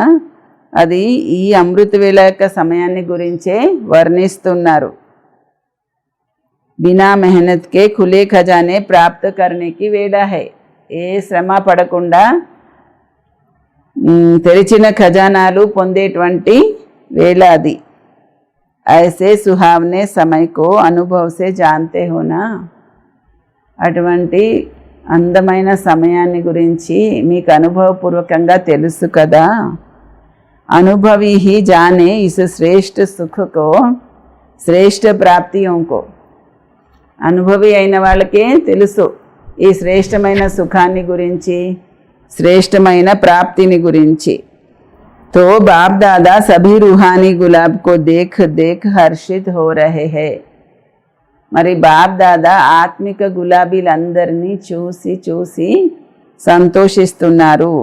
అది ఈ అమృత వేళ యొక్క సమయాన్ని గురించే వర్ణిస్తున్నారు. బినా మెహనత్ కే ఖులే ఖజానే ప్రాప్త కర్నేకి వేళ హై. ఏ శ్రమ పడకుండా తెరిచిన ఖజానాలు పొందేటువంటి వేళ అది. ఐసే సుహావనే సమయకో అనుభవ సే జాన్తే హోనా. అటువంటి అందమైన సమయాన్ని గురించి మీకు అనుభవపూర్వకంగా తెలుసు కదా. అనుభవి హీ జానే ఇస్ శ్రేష్ఠ సుఖకో శ్రేష్ఠ ప్రాప్తియోంకో. అనుభవి అయిన వాళ్ళకే తెలుసు ఈ శ్రేష్టమైన సుఖాన్ని గురించి, శ్రేష్టమైన ప్రాప్తిని గురించి. तो बाप दादा सभी रूहानी गुलाब को देख देख हर्षित हो रहे हैं. మరి బాప్ దాదా ఆత్మిక గులాబీలందరినీ చూసి చూసి సంతోషిస్తున్నారు.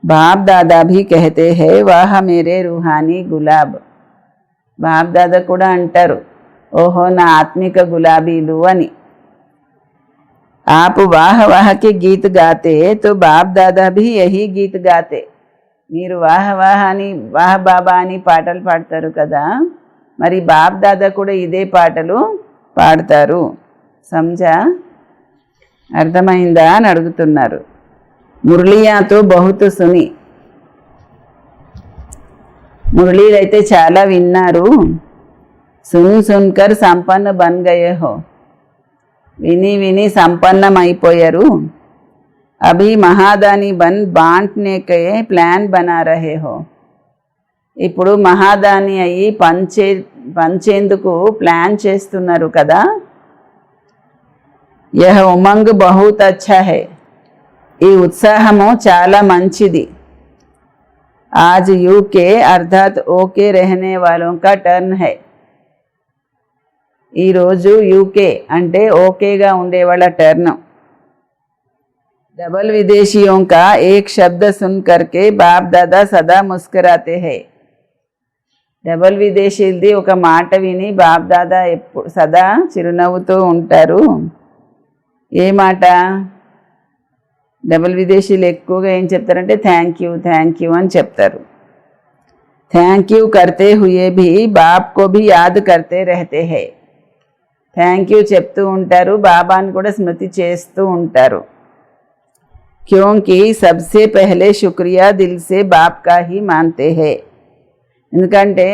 బాప్ దాదా భీ కహతే హై వాహ మేరే రూహానీ గులాబ్. బాప్ దాదా కూడా అంటారు, ఓహో నా ఆత్మిక గులాబీలు అని. आप वाह वाह के गीत गाते तो बाप दादा भी यही गीत गाते. మీరు వాహ్ వాహ్ అని వాహ్ బాబా అని పాటలు పాడతారు కదా, మరి బాప్ దాదా కూడా ఇదే పాటలు పాడతారు. సంజా, అర్థమైందా అని అడుగుతున్నారు. మురళియాతో బహుత్ సుని. మురళీలైతే చాలా విన్నారు. సున్ సున్కర్ సంపన్న బన్ గయే హో. విని విని సంపన్నమైపోయారు. అభి మహాదాని బన్ బాంట్నే కే ప్లాన్ బనా రహే హో. ఇప్పుడు మహాదాని అయ్యి పంచేందుకు ప్లాన్ చేస్తున్నారు కదా. యహ ఉమంగ్ బహుత్ అచ్చా హై. ఈ ఉత్సాహము చాలా మంచిది. ఆజ్ యూకే అర్థాత్ ఓకే రహనే వాలోం కా టర్న్ హై. ఈరోజు యూకే అంటే ఓకేగా ఉండేవాళ్ళ టర్న్. डबल विदेशियों का एक शब्द सुन करके बाप दादा सदा मुस्कुराते हैं. డబల్ విదేశీలది ఒక మాట విని బాప్ దాదా ఎప్పుడు సదా చిరునవ్వుతూ ఉంటారు. ఏ మాట? డబల్ విదేశీలు ఎక్కువగా ఏం చెప్తారంటే థ్యాంక్ యూ అని చెప్తారు. థ్యాంక్ యూ కర్తే హుయే భీ బాప్ కో భీ యాద్ కర్తే రహతే హై. థ్యాంక్ యూ చెప్తూ ఉంటారు, బాబాని కూడా స్మృతి చేస్తూ ఉంటారు. क्योंकि सबसे पहले शुक्रिया दिल से बाप का ही मानते हैं. ఎందుకంటే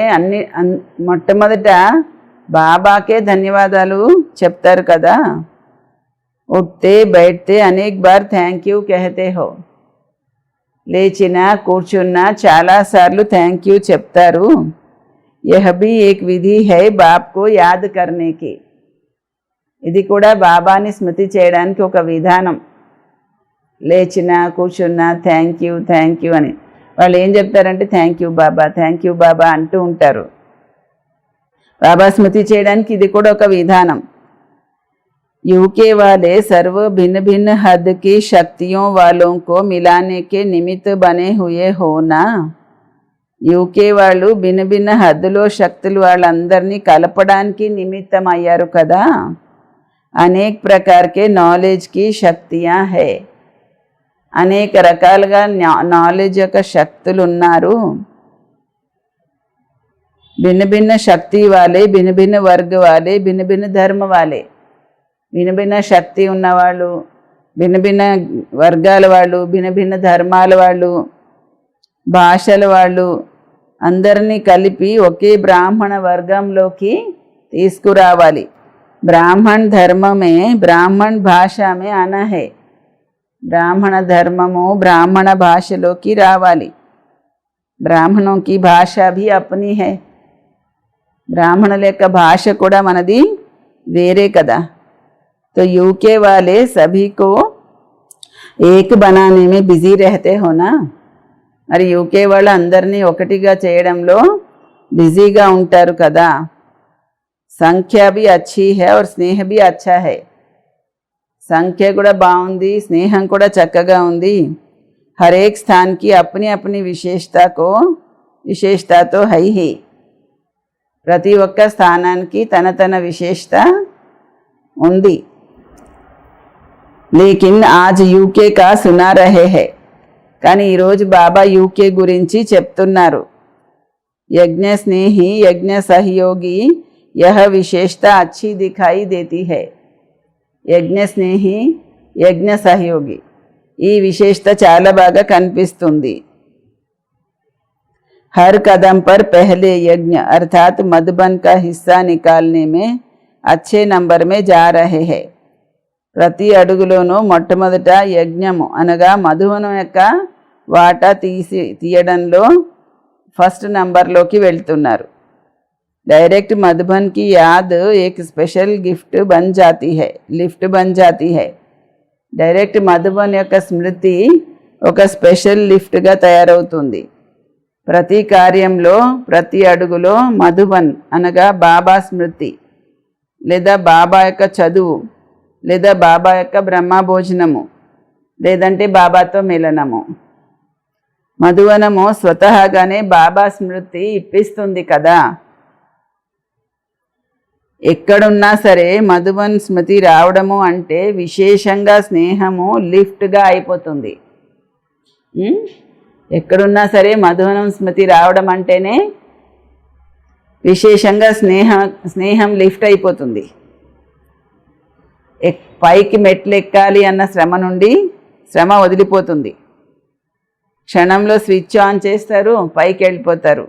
మొట్టమొదట బాబాకే ధన్యవాదాలు చెప్తారు కదా. ఉఠ్తే బైఠతే అనేక్ బార్ థ్యాంక్ యూ కహతే హో. లేచినా కూర్చున్నా చాలాసార్లు థ్యాంక్ యూ చెప్తారు. యహ్ భీ ఏక్ విధి హై బాప్ కో యాద్ కర్నే కి. ఇది కూడా బాబాని స్మృతి చేయడానికి ఒక విధానం. లేచినా కూర్చున్నా థ్యాంక్ యూ అని వాళ్ళు ఏం చెప్తారంటే థ్యాంక్ యూ బాబా అంటూ ఉంటారు. బాబా స్మృతి చేయడానికి ఇది కూడా ఒక విధానం. यूके वाले सर्व भिन्न भिन्न हद की शक्तियों वालों को मिलाने के निमित्त बने हुए हो ना. యూకే వాళ్ళు భిన్న భిన్న హద్దులో శక్తులు వాళ్ళందరినీ కలపడానికి నిమిత్తం అయ్యారు కదా. అనేక ప్రకార్ కే నాలెడ్జ్ కి శక్తియాँ है. అనేక రకాలుగా నాలెడ్జ్ యొక్క శక్తులు ఉన్నారు. भिन्न भिन्न शक्ति वाले, भिन्न भिन्न वर्ग वाले, भिन्न भिन्न धर्म वाले. भिन्न भिन्न శక్తి ఉన్నవాళ్ళు, భిన్న భిన్న వర్గాల వాళ్ళు, భిన్న భిన్న ధర్మాల వాళ్ళు, భాషల వాళ్ళు అందరినీ కలిపి ఒకే బ్రాహ్మణ వర్గంలోకి తీసుకురావాలి. బ్రాహ్మణ ధర్మమే బ్రాహ్మణ భాషమే ఆనా హై. బ్రాహ్మణ ధర్మము బ్రాహ్మణ భాషలోకి రావాలి. బ్రాహ్మణోं की भाषा भी अपनी है. బ్రాహ్మణుల యొక్క భాష కూడా మనది వేరే కదా. तो यूके वाले सभी को एक बनाने में बिजी रहते हो ना. మరి యూకే వాళ్ళు అందరినీ ఒకటిగా చేయడంలో బిజీగా ఉంటారు కదా. సంఖ్య भी अच्छी है और स्नेह भी अच्छा है. సంఖ్య కూడా బాగుంది, స్నేహం కూడా చక్కగా ఉంది. हर एक स्थान की अपनी अपनी विशेषता तो है ही. ప్రతి ఒక్క స్థానానికి తన తన విశేషత ఉంది. లేకిన్ ఆజ్ యూకే కా సునా రహే హై. కానీ ఈరోజు బాబా యూకే గురించి చెప్తున్నారు. यज्ञ स्नेही यज्ञ सहयोगी यह विशेषता अच्छी दिखाई देती है. यज्ञ स्नेही यज्ञ सहयोगी ఈ విశేషత చాలా బాగా కనిపిస్తుంది. हर कदम पर पहले यज्ञ अर्थात मधुबन का हिस्सा निकालने में अच्छे नंबर में जा रहे हैं. ప్రతి అడుగులోనూ మొట్టమొదట యజ్ఞము అనగా మధువనం యొక్క వాటా తీయడంలో फर्स्ट नंबरलोकी वेल्तुन्नारु. डायरेक्ट मधुबन की याद एक स्पेशल गिफ्ट बन जाती है, लिफ्ट बन जाती है. डायरेक्ट मधुबन యొక్క స్మృతి ఒక స్పెషల్ లిఫ్ట్గా తయారవుతుంది. ప్రతి కార్యంలో ప్రతి అడుగులో మధుబన్ అనగా బాబా స్మృతి లేదా బాబా యొక్క చదువు లేదా బాబా యొక్క బ్రహ్మ భోజనము లేదంటే బాబాతో మిలనము. మధువనము స్వతహాగానే బాబా స్మృతి ఇప్పిస్తుంది కదా. ఎక్కడున్నా సరే మధువన్ స్మృతి రావడము అంటే విశేషంగా స్నేహము లిఫ్ట్గా అయిపోతుంది. ఎక్కడున్నా సరే మధువనం స్మృతి రావడం అంటేనే విశేషంగా స్నేహం లిఫ్ట్ అయిపోతుంది. పైకి మెట్లు ఎక్కాలి అన్న శ్రమ నుండి శ్రమ వదిలిపోతుంది. క్షణంలో స్విచ్ ఆన్ చేస్తారు, పైకి వెళ్ళిపోతారు.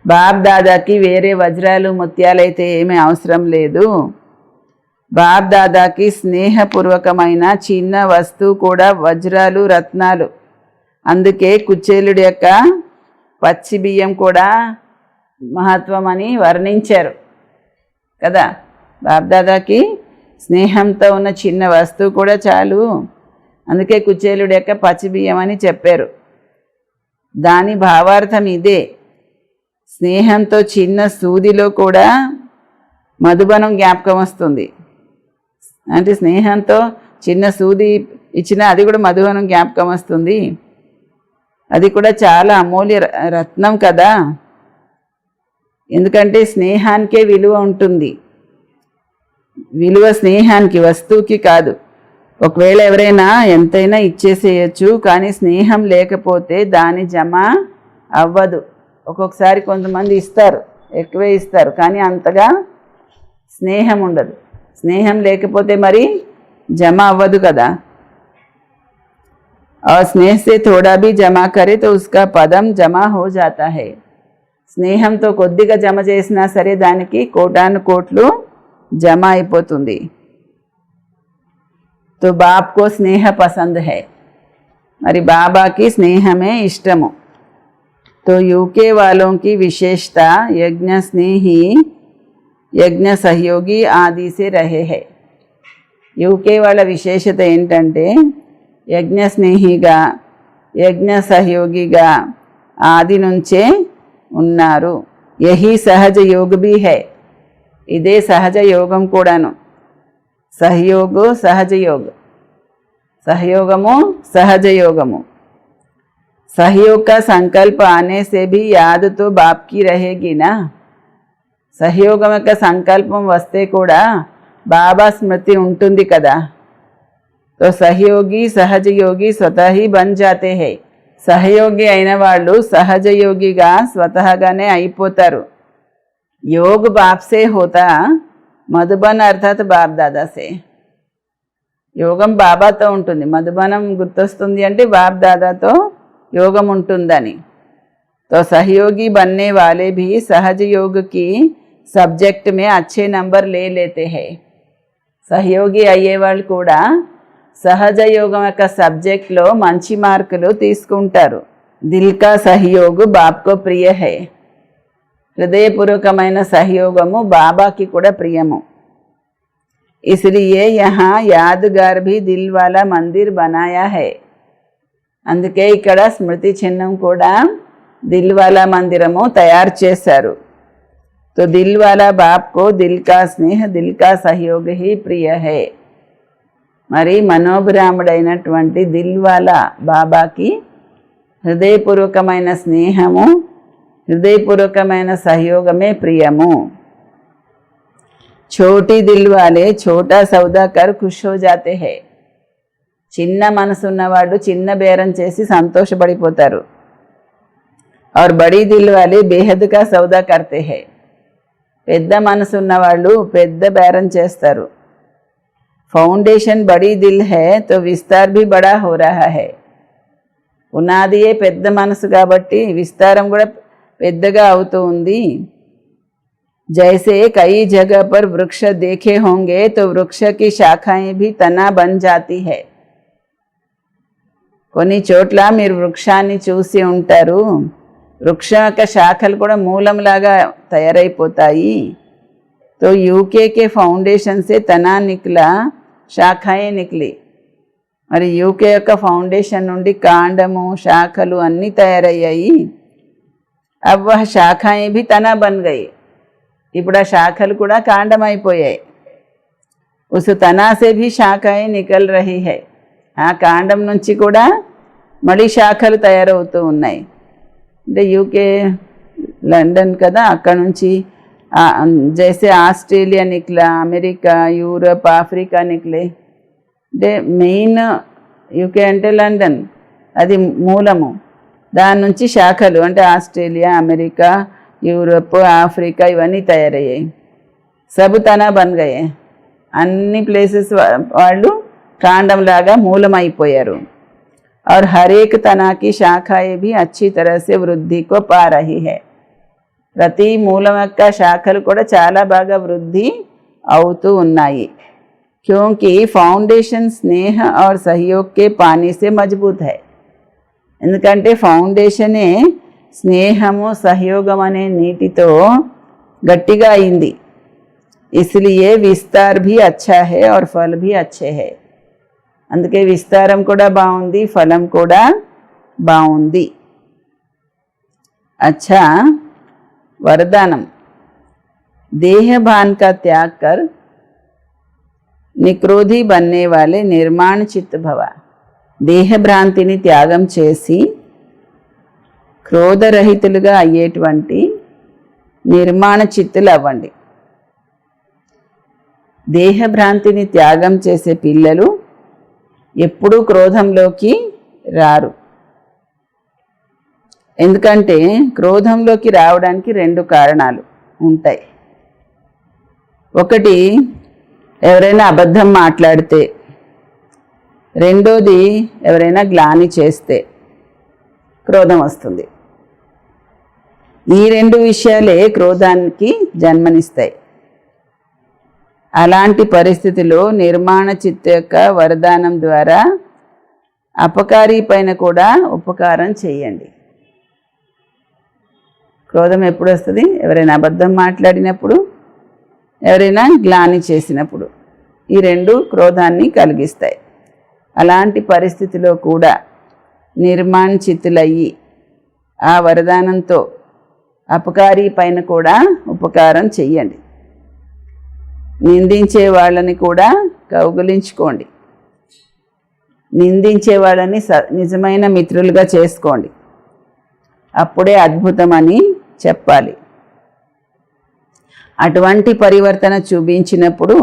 బాబ్ దాదాకి వేరే వజ్రాలు ముత్యాలైతే ఏమీ అవసరం లేదు. బాబ్ దాదాకి స్నేహపూర్వకమైన చిన్న వస్తువు కూడా వజ్రాలు రత్నాలు. అందుకే కుచేలుడి యొక్క పచ్చి బియ్యం కూడా మహత్వం అని వర్ణించారు కదా. బాబ్ దాదాకి స్నేహంతో ఉన్న చిన్న వస్తువు కూడా చాలు, అందుకే కుచేలుడి యొక్క పచ్చి బియ్యం అని చెప్పారు. దాని భావార్థం ఇదే. స్నేహంతో చిన్న సూదిలో కూడా మధుబనం జ్ఞాపకం వస్తుంది. అంటే స్నేహంతో చిన్న సూది ఇచ్చినా అది కూడా మధుబనం జ్ఞాపకం వస్తుంది. అది కూడా చాలా అమూల్య రత్నం కదా. ఎందుకంటే స్నేహానికే విలువ ఉంటుంది. విలువ స్నేహానికి, వస్తువుకి కాదు. ఒకవేళ ఎవరైనా ఎంతైనా ఇచ్చేసేయచ్చు, కానీ స్నేహం లేకపోతే దాని జమ అవ్వదు. ఒక్కొక్కసారి కొంతమంది ఇస్తారు, ఎక్కువే ఇస్తారు, కానీ అంతగా స్నేహం ఉండదు. స్నేహం లేకపోతే మరి జమ అవ్వదు కదా. और स्नेह से थोड़ा भी जमा करे तो उसका पदम जमा हो जाता है. స్నేహంతో కొద్దిగా జమ చేసినా సరే దానికి కోటాను కోట్లు జమ అయిపోతుంది. तो बाप को स्नेह पसंद है. మరి బాబాకి స్నేహమే ఇష్టము. तो यूके वालों की विशेषता यज्ञ स्नेही यज्ञ सहयोगी आदि से रहे है. యూకే వాళ్ళ విశేషత ఏంటంటే యజ్ఞ స్నేహిగా యజ్ఞ సహయోగిగా ఆది నుంచే ఉన్నారు. యహీ సహజ యోగ భీ హై. ఇదే సహజ యోగం కూడాను. సహయోగో సహజ యోగ, सहयोगमो सहज योगमो. सहयोग का संकल्प आने से भी याद तो बाप की रहेगी ना. सहयोगम యొక్క సంకల్పం వస్తే కూడా బాబా స్మృతి ఉంటుంది కదా. तो सहयोगी सहज योगी स्वतः ही बन जाते हैं. सहयोगी అయిన వాళ్ళు సహజ యోగిగా స్వతహాగానే అయిపోతారు. योग बाप से होता, మధుబన్ అర్థాత్ బాప్ దాదా సే. యోగం బాబాతో ఉంటుంది. మధుబనం గుర్తొస్తుంది అంటే బాప్ దాదాతో యోగం ఉంటుందని. तो सहयोगी बनने वाले भी सहज योग की सब्जेक्ट में अच्छे नंबर ले लेते हैं. सहयोगी అయ్యే వాళ్ళు కూడా సహజ యోగం యొక్క సబ్జెక్ట్లో మంచి మార్కులు తీసుకుంటారు. దిల్ కా సహయోగ్ బాప్కో ప్రియ హై. హృదయపూర్వకమైన సహయోగము బాబాకి కూడా ప్రియము. इसलिए यहाँ यादगार भी दिल वाला मंदिर बनाया है. అందుకే ఇక్కడ స్మృతి చిహ్నం కూడా దిల్ వాలా మందిరము తయారు చేశారు. तो दिल वाला बाप को दिल का स्नेह दिल का सहयोग ही प्रिय है. మరి మనోభిరాముడైనటువంటి దిల్ వాలా బాబాకి హృదయపూర్వకమైన స్నేహము హృదయపూర్వకమైన సహయోగమే ప్రియము. छोटी दिल वाले छोटा सौदा कर खुश हो जाते हैं. చిన్న మనసు ఉన్నవాడు చిన్న బేరం చేసి సంతోషపడిపోతారు. और बड़ी दिल वाले बेहद का सौदा करते हैं. పెద్ద మనసు ఉన్నవాళ్ళు పెద్ద బేరం చేస్తారు. ఫౌండేషన్ बड़ी दिल है तो विस्तार भी बड़ा हो रहा है. పునాదియే పెద్ద మనసు కాబట్టి విస్తారం కూడా పెద్దగా అవుతూ ఉంది. जैसे कई जगह पर वृक्ष देखे होंगे तो वृक्ष की शाखाएं भी तना बन जाती है. కొన్ని చోట్ల మీరు వృక్షాన్ని చూసి ఉంటారు, వృక్షం యొక్క శాఖలు కూడా మూలంలాగా తయారైపోతాయి. तो यूके के फाउंडेशन से तना निकला, శాఖాయే నిక్లి. మరి యూకే యొక్క ఫౌండేషన్ నుండి కాండము శాఖలు అన్నీ తయారయ్యాయి. अब वह शाखाएं भी तना बन गई. ఇప్పుడు ఆ శాఖలు కూడా కాండం అయిపోయాయి. उस तना से भी शाखाएं निकल रही है. ఆ కాండం నుంచి కూడా మళ్ళీ శాఖలు తయారవుతూ ఉన్నాయి. అంటే యూకే లండన్ కదా, అక్కడ నుంచి జైసే Australia Nikla, America, Europe, Africa నిక్లే. అంటే మెయిన్ యూకే అంటే లండన్, అది మూలము. దాని నుంచి శాఖలు అంటే ఆస్ట్రేలియా, అమెరికా, యూరప్, ఆఫ్రికా ఇవన్నీ తయారయ్యాయి. సబ్ తనా బన్ గయే. అన్ని ప్లేసెస్ వాళ్ళు కాండంలాగా మూలమైపోయారు. और हर एक तना की शाखाएं भी अच्छी तरह से वृद्धि को पा रही है. ప్రతి మూలం యొక్క శాఖలు కూడా చాలా బాగా వృద్ధి అవుతూ ఉన్నాయి. क्योंकि फाउंडेशन स्नेह और सहयोग के पानी से मजबूत है. ఎందుకంటే ఫౌండేషనే స్నేహము సహయోగం అనే నీటితో గట్టిగా అయింది. इसलिए विस्तार भी अच्छा है और फल भी अच्छे है. అందుకే విస్తారం కూడా బాగుంది, ఫలం కూడా బాగుంది. अच्छा, वरदानम. देह भान का त्याग कर निक्रोधी बनने वाले निर्माण चित्त भव. దేహ భ్రాంతిని త్యాగం చేసి క్రోధరహితులుగా అయ్యేటువంటి నిర్మాణ చిత్తులు అవ్వండి. దేహ భ్రాంతిని త్యాగం చేసే పిల్లలు ఎప్పుడూ క్రోధంలోకి రారు. ఎందుకంటే క్రోధంలోకి రావడానికి రెండు కారణాలు ఉంటాయి. ఒకటి, ఎవరైనా అబద్ధం మాట్లాడితే. రెండోది, ఎవరైనా గ్లాని చేస్తే క్రోధం వస్తుంది. ఈ రెండు విషయాలే క్రోధానికి జన్మనిస్తాయి. అలాంటి పరిస్థితిలో నిర్మాణ చిత్త యొక్క వరదానం ద్వారా అపకారి పైన కూడా ఉపకారం చేయండి. క్రోధం ఎప్పుడు వస్తుంది? ఎవరైనా అబద్ధం మాట్లాడినప్పుడు, ఎవరైనా గ్లాని చేసినప్పుడు. ఈ రెండు క్రోధాన్ని కలిగిస్తాయి. అలాంటి పరిస్థితిలో కూడా నిర్మాణ చిత్తులయ్యి ఆ వరదానంతో అపకారి పైన కూడా ఉపకారం చెయ్యండి. నిందించే వాళ్ళని కూడా కౌగిలించుకోండి. నిందించే వాళ్ళని నిజమైన మిత్రులుగా చేసుకోండి. అప్పుడే అద్భుతమని చెప్పాలి. అటువంటి పరివర్తన చూపించినప్పుడు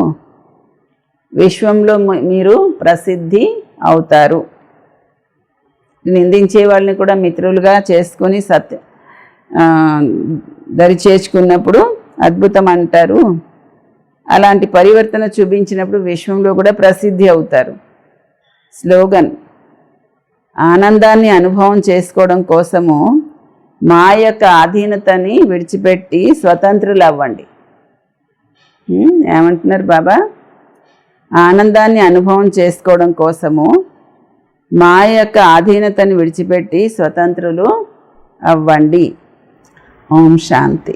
విశ్వంలో మీరు ప్రసిద్ధి అవుతారు. నిందించే వాళ్ళని కూడా మిత్రులుగా చేసుకొని దరి చేర్చుకున్నప్పుడు అద్భుతం అంటారు. అలాంటి పరివర్తన చూపించినప్పుడు విశ్వంలో కూడా ప్రసిద్ధి అవుతారు. స్లోగన్: ఆనందాన్ని అనుభవం చేసుకోవడం కోసము మా యొక్క ఆధీనతని విడిచిపెట్టి స్వతంత్రులు అవ్వండి. ఏమంటున్నారు బాబా? ఆనందాన్ని అనుభవం చేసుకోవడం కోసము మా యొక్క ఆధీనతని విడిచిపెట్టి స్వతంత్రులు అవ్వండి. ఓం శాంతి.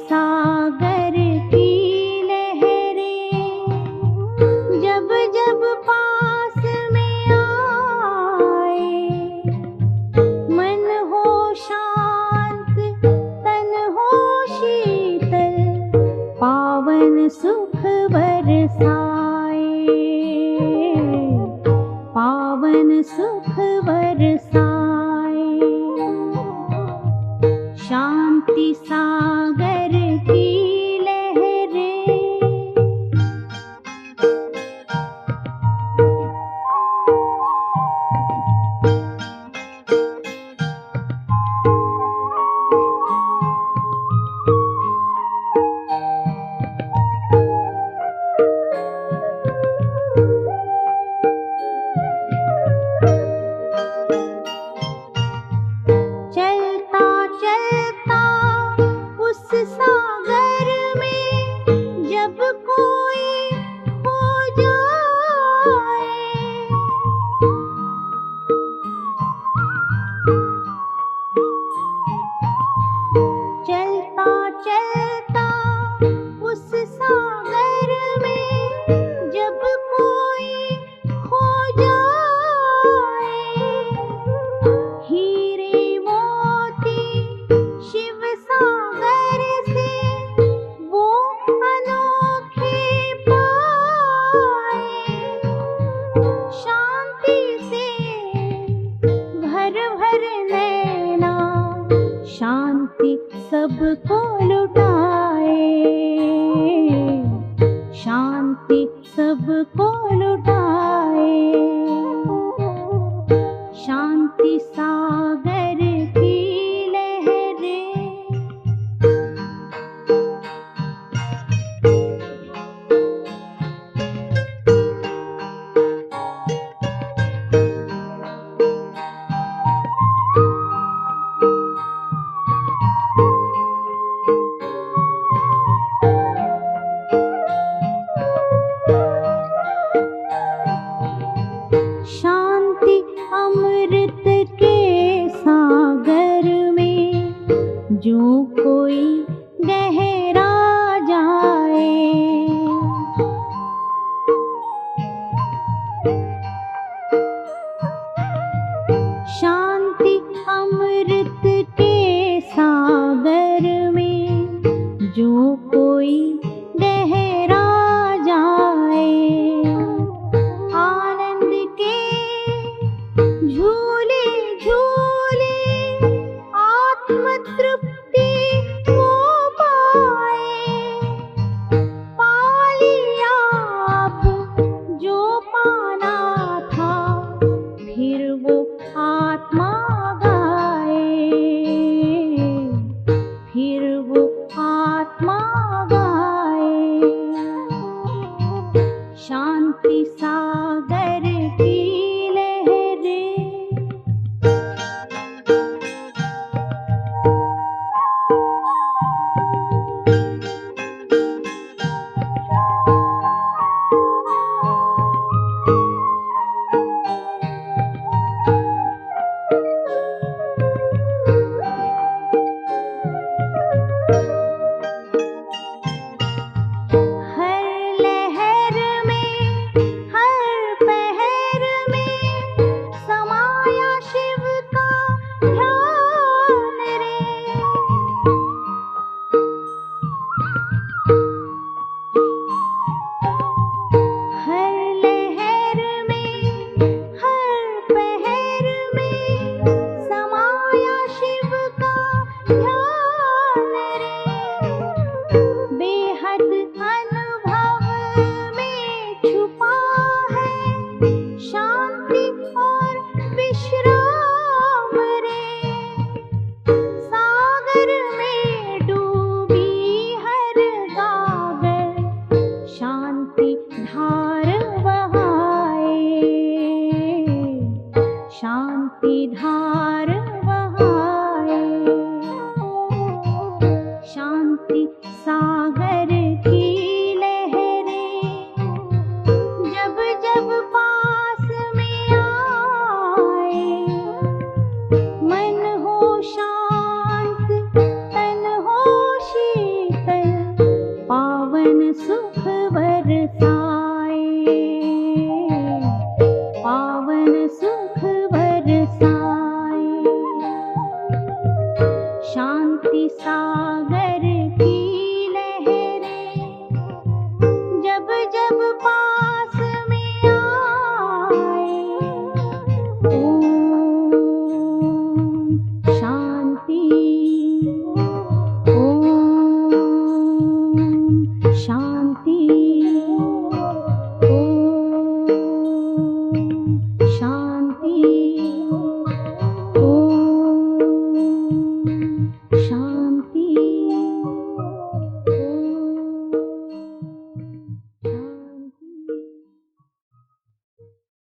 सागर की लहरें जब जब पास में आए, मन हो शांत तन हो शीतल, पावन सुख बरसाए, पावन सुख बरसाए। शांति सागर की लहरें चलता चलता उस सागर में जब कोई खो जाए, चलता चलता उस सागर में जब कोई खो जाए, हीरे मोती शिव सागर से वो अनोखे पाए, शांति से भर भर नैना शांति सबको लुटाए, शांति सबको लुटाए। शांति सागर की लहरें शांति अमृत के सागर में जो कोई गहरा जाए, शांति अमृत के सागर में जो कोई गहरा जाए, आनंद के झूले झूले आत्म तृप्ति वो पाए, पा लिया अब जो पाना था फिर वो आत्मा गाए, फिर वो आत्मा गाए। शांति सागर की लहरें हर लहर में हर पहर में समाया शिव का ध्यान रे, हर लहर में हर पहर में समाया शिव का ध्यान रे, बेहद अनुभव में छुपा है शांति और विश्राम रे, सागर में डूबी हर गागर शांति धार बहाए, शांति धार बहाए। शांति सागर की लहरें जब जब पास में आए, मन हो शांत तन हो शीतल, पवन सुत